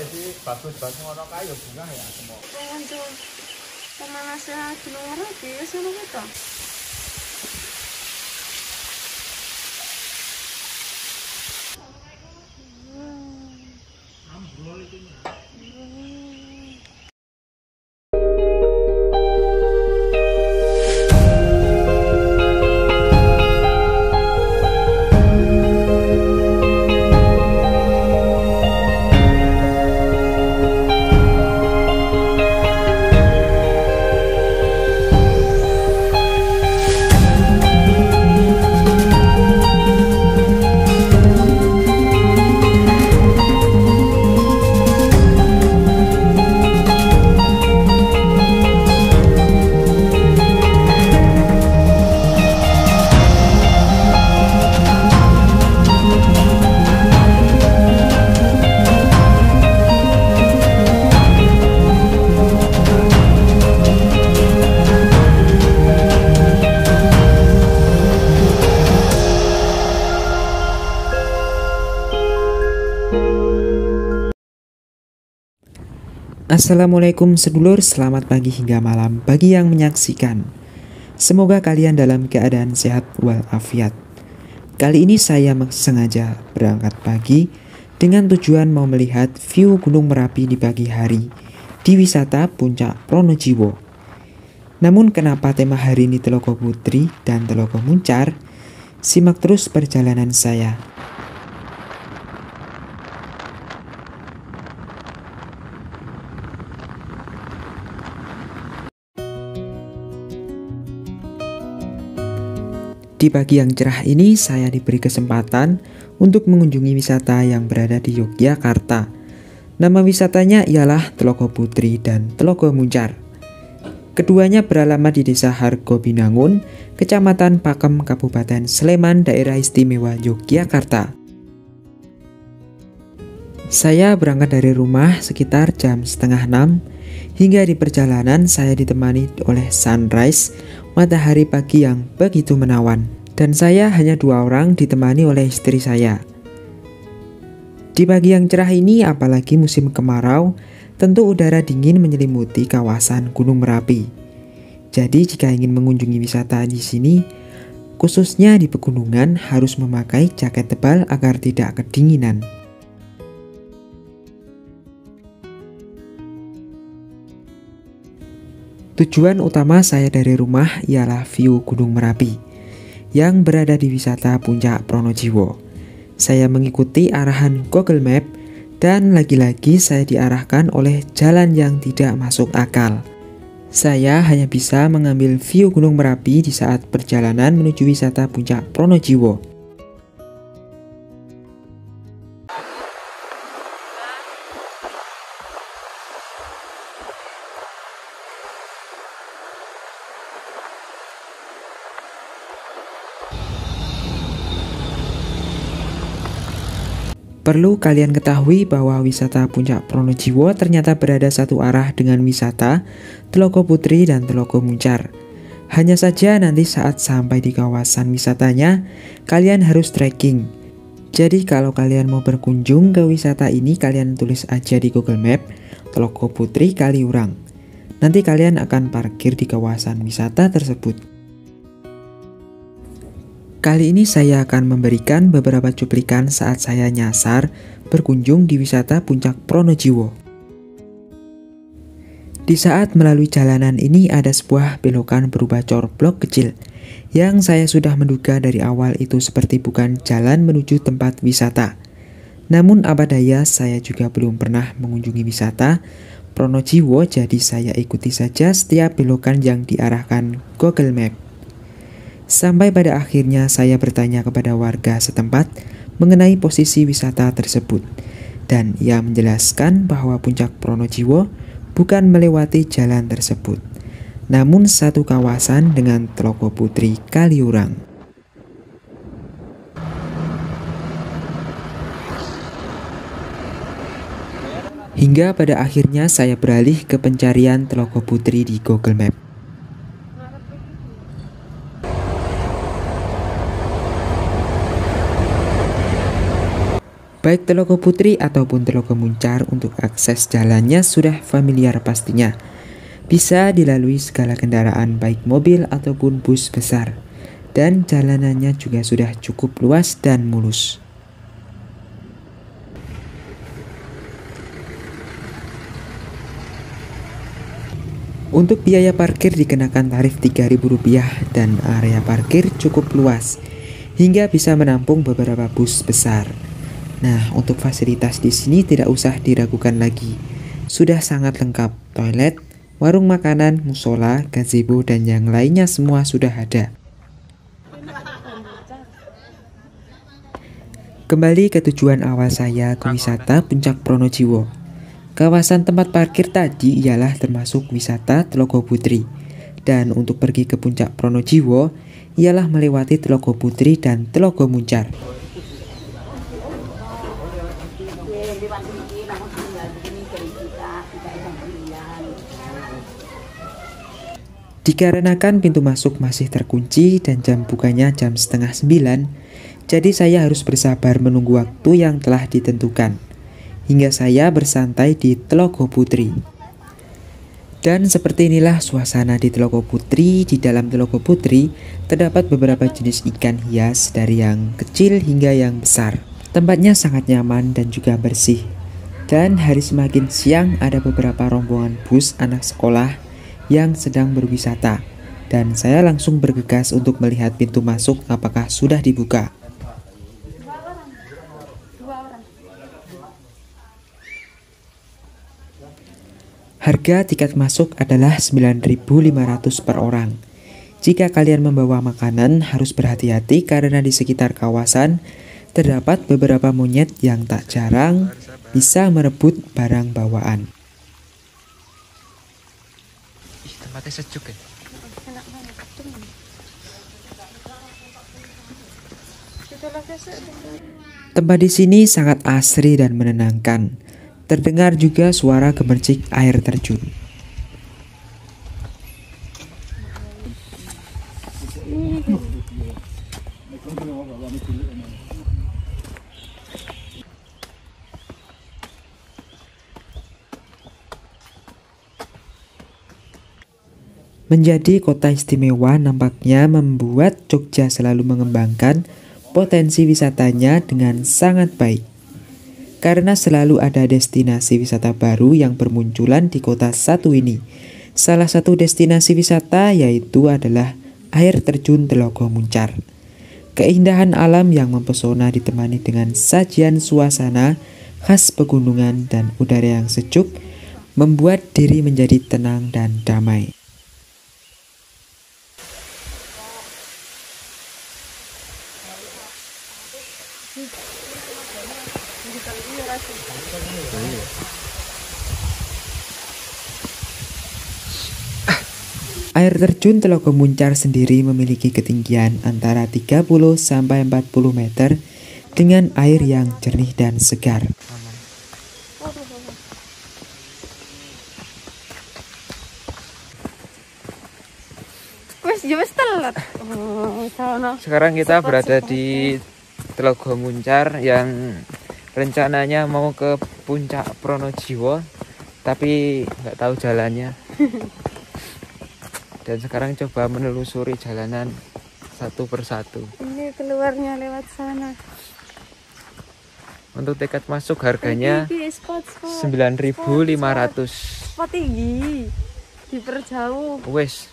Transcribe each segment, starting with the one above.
iki bagus-bagus ngono kae ya bunga ya semua. Untuk pemanasan Gunung Merapi ya sama kita. Ambrol itu. Assalamualaikum sedulur, selamat pagi hingga malam bagi yang menyaksikan. Semoga kalian dalam keadaan sehat walafiat. Kali ini saya sengaja berangkat pagi dengan tujuan mau melihat view Gunung Merapi di pagi hari di wisata Puncak Pronojiwo. Namun kenapa tema hari ini Telogo Putri dan Telogo Muncar? Simak terus perjalanan saya. Di pagi yang cerah ini saya diberi kesempatan untuk mengunjungi wisata yang berada di Yogyakarta. Nama wisatanya ialah Telogo Putri dan Telogo Muncar. Keduanya beralamat di Desa Hargobinangun, Kecamatan Pakem, Kabupaten Sleman, Daerah Istimewa Yogyakarta. Saya berangkat dari rumah sekitar jam 5:30. Hingga di perjalanan saya ditemani oleh sunrise, matahari pagi yang begitu menawan. Dan saya hanya 2 orang ditemani oleh istri saya. Di pagi yang cerah ini, apalagi musim kemarau, tentu udara dingin menyelimuti kawasan Gunung Merapi. Jadi jika ingin mengunjungi wisata di sini, khususnya di pegunungan, harus memakai jaket tebal agar tidak kedinginan. Tujuan utama saya dari rumah ialah view Gunung Merapi yang berada di wisata Puncak Pronojiwo. Saya mengikuti arahan Google Map dan lagi-lagi saya diarahkan oleh jalan yang tidak masuk akal. Saya hanya bisa mengambil view Gunung Merapi di saat perjalanan menuju wisata Puncak Pronojiwo. Perlu kalian ketahui bahwa wisata Puncak Pronojiwo ternyata berada satu arah dengan wisata Telogo Putri dan Telogo Muncar. Hanya saja nanti saat sampai di kawasan wisatanya, kalian harus trekking. Jadi kalau kalian mau berkunjung ke wisata ini, kalian tulis aja di Google Map Telogo Putri Kaliurang. Nanti kalian akan parkir di kawasan wisata tersebut. Kali ini saya akan memberikan beberapa cuplikan saat saya nyasar berkunjung di wisata Puncak Pronojiwo. Di saat melalui jalanan ini ada sebuah belokan berupa corblok kecil yang saya sudah menduga dari awal itu seperti bukan jalan menuju tempat wisata. Namun apa daya, saya juga belum pernah mengunjungi wisata Pronojiwo, jadi saya ikuti saja setiap belokan yang diarahkan Google Map. Sampai pada akhirnya saya bertanya kepada warga setempat mengenai posisi wisata tersebut. Dan ia menjelaskan bahwa Puncak Pronojiwo bukan melewati jalan tersebut, namun satu kawasan dengan Telogo Putri Kaliurang. Hingga pada akhirnya saya beralih ke pencarian Telogo Putri di Google Map. Baik Telaga Putri ataupun Telaga Muncar, untuk akses jalannya sudah familiar pastinya. Bisa dilalui segala kendaraan baik mobil ataupun bus besar. Dan jalanannya juga sudah cukup luas dan mulus. Untuk biaya parkir dikenakan tarif Rp3.000 dan area parkir cukup luas hingga bisa menampung beberapa bus besar. Nah, untuk fasilitas di sini tidak usah diragukan lagi. Sudah sangat lengkap, toilet, warung makanan, musola, gazebo dan yang lainnya semua sudah ada. Kembali ke tujuan awal saya ke wisata Puncak Pronojiwo. Kawasan tempat parkir tadi ialah termasuk wisata Telaga Putri. Dan untuk pergi ke Puncak Pronojiwo ialah melewati Telaga Putri dan Telaga Muncar. Dikarenakan pintu masuk masih terkunci dan jam bukanya jam 8:30, jadi saya harus bersabar menunggu waktu yang telah ditentukan hingga saya bersantai di Telaga Putri. Dan seperti inilah suasana di Telaga Putri. Di dalam Telaga Putri terdapat beberapa jenis ikan hias dari yang kecil hingga yang besar. Tempatnya sangat nyaman dan juga bersih. Dan hari semakin siang ada beberapa rombongan bus anak sekolah yang sedang berwisata. Dan saya langsung bergegas untuk melihat pintu masuk apakah sudah dibuka. Harga tiket masuk adalah Rp9.500 per orang. Jika kalian membawa makanan harus berhati-hati karena di sekitar kawasan terdapat beberapa monyet yang tak jarang bisa merebut barang bawaan. Tempatnya sejuk ya? Tempat di sini sangat asri dan menenangkan. Terdengar juga suara gemercik air terjun. Menjadi kota istimewa nampaknya membuat Jogja selalu mengembangkan potensi wisatanya dengan sangat baik. Karena selalu ada destinasi wisata baru yang bermunculan di kota satu ini. Salah satu destinasi wisata yaitu adalah air terjun Telaga Muncar. Keindahan alam yang mempesona ditemani dengan sajian suasana khas pegunungan dan udara yang sejuk membuat diri menjadi tenang dan damai. Air terjun Telaga Muncar sendiri memiliki ketinggian antara 30 sampai 40 meter dengan air yang jernih dan segar. Sekarang kita berada di Telaga Muncar yang rencananya mau ke Puncak Pronojiwo, tapi nggak tahu jalannya. Dan sekarang coba menelusuri jalanan satu persatu. Ini keluarnya lewat sana. Untuk tiket masuk harganya spot. 9.500. Spot tinggi. Diperjauh. Wes.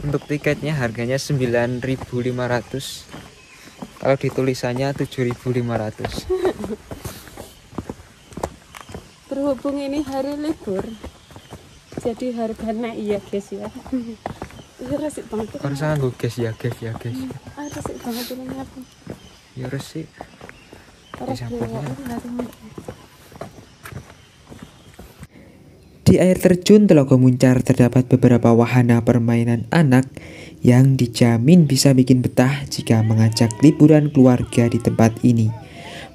Untuk tiketnya harganya 9.500. Kalau di tulisannya 7.500. Berhubung ini hari libur, jadi harganya iya guys ya. Resik banget. Harus nganggo guys ya guys. Resik banget ini aku. Ya resik. Di air terjun Telaga Muncar terdapat beberapa wahana permainan anak yang dijamin bisa bikin betah jika mengajak liburan keluarga di tempat ini.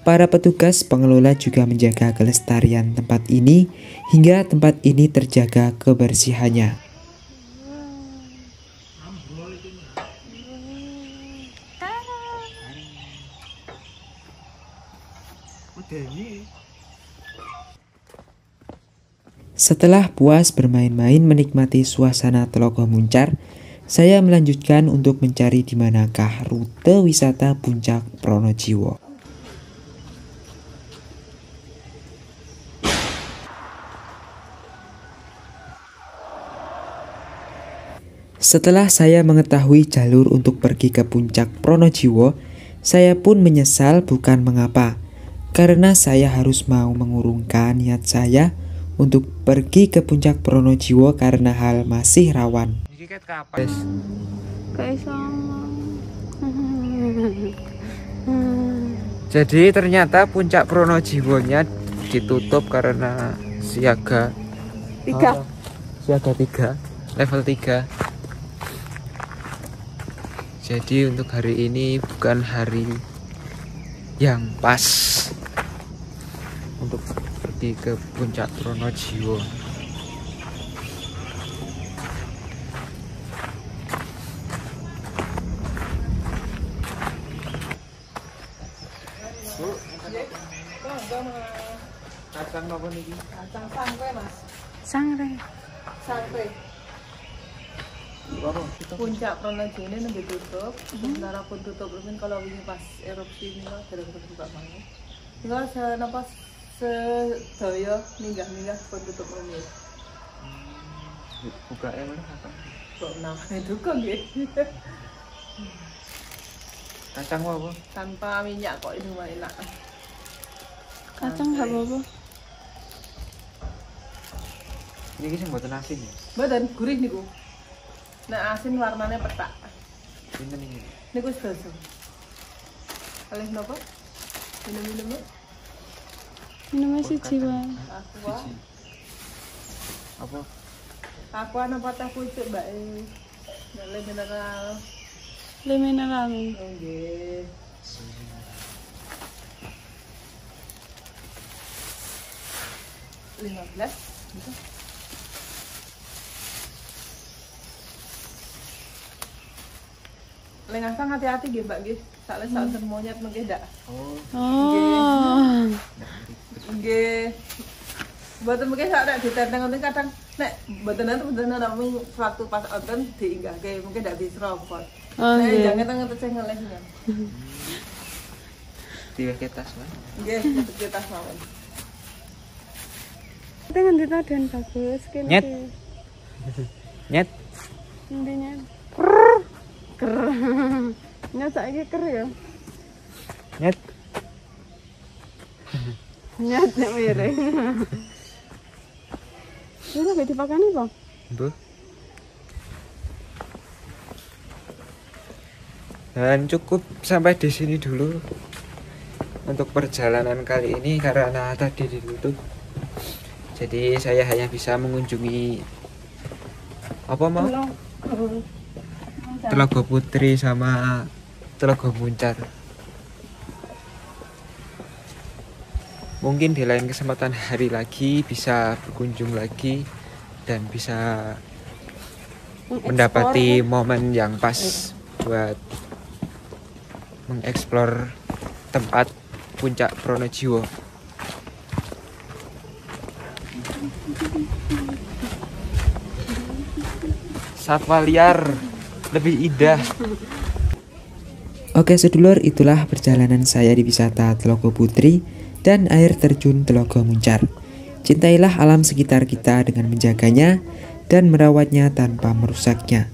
Para petugas pengelola juga menjaga kelestarian tempat ini hingga tempat ini terjaga kebersihannya. Setelah puas bermain-main menikmati suasana Telaga Muncar, saya melanjutkan untuk mencari di manakah rute wisata Puncak Pronojiwo. Setelah saya mengetahui jalur untuk pergi ke Puncak Pronojiwo, saya pun menyesal bukan mengapa, karena saya harus mau mengurungkan niat saya untuk pergi ke Puncak Pronojiwo karena hal masih rawan. Ini ket kapan? Kayak sama. Jadi ternyata Puncak Pronojiwonya ditutup karena siaga 3. siaga 3, level 3. Jadi untuk hari ini bukan hari yang pas untuk pergi ke Puncak Pronojiwo. Kacang apa niki? Kacang sangre mas, Sangre. sangre. Apa? Puncak Pronojiwo ini nunggu tutup. Sementara pun tutup mungkin kalau ini pas erupsi ini lah gara-gara buka banget. Tinggal senapa sedaya minggah pun tutup ini. Buka mana kacang? Kok namanya itu kok gitu? Kacang apa? Tanpa minyak kok ini mah enak. Kacang gak apa-apa. Ini sing mboten asin ya. Badan gurih niku. Nah asin warnanya petak. Pinten iki? Niku sedoso. Kalih napa? Minum-minum Minumnya siji wae. aqua. Apa? Aqua napa teh pucuk mbak le mineral. Le mineral. Oh nggih. $15 gitu. Lengasang hati-hati nggih Mbak nggih. Soalnya saunten monyet mengke ndak. Oh, Oh. Nggih. Mboten mengke sak nek ditenteng wonten kadang nek mboten namung waktu pas wonten diinggahke mungkin ndak disropot. Oh, Nek nggih. jangan tengah teceng ngelehnya. diweke tas wae. Nggih, kita mawon. Dengan dita dan bagus kene. Nyet. Nyet. Intinya. Ker. Nyet saiki ker ya. Nyet. Nyet nek miring. Ini gak dipakani, Bang? Bu. Dan cukup sampai di sini dulu untuk perjalanan kali ini karena tadi ditutup. Jadi saya hanya bisa mengunjungi apa mau? Telaga Putri sama Telaga Muncar. Mungkin di lain kesempatan hari lagi bisa berkunjung lagi dan bisa mendapati momen yang pas buat mengeksplor tempat Puncak Pronojiwo. Satwa liar lebih indah. Oke sedulur, itulah perjalanan saya di wisata Telaga Putri dan air terjun Telaga Muncar. Cintailah alam sekitar kita dengan menjaganya dan merawatnya tanpa merusaknya.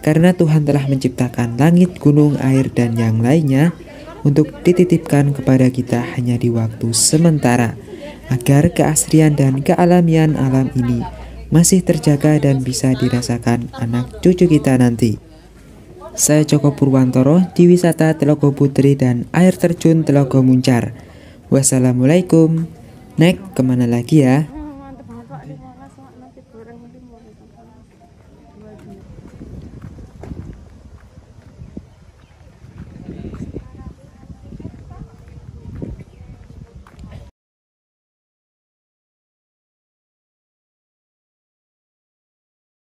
Karena Tuhan telah menciptakan langit, gunung, air, dan yang lainnya untuk dititipkan kepada kita hanya di waktu sementara, agar keasrian dan kealamian alam ini masih terjaga dan bisa dirasakan anak cucu kita nanti. Saya Joko Purwantoro di wisata Telaga Putri dan air terjun Telaga Muncar. Wassalamualaikum. Nek, kemana lagi ya? Mantep banget Pak, 15 Pak, nasi goreng 15.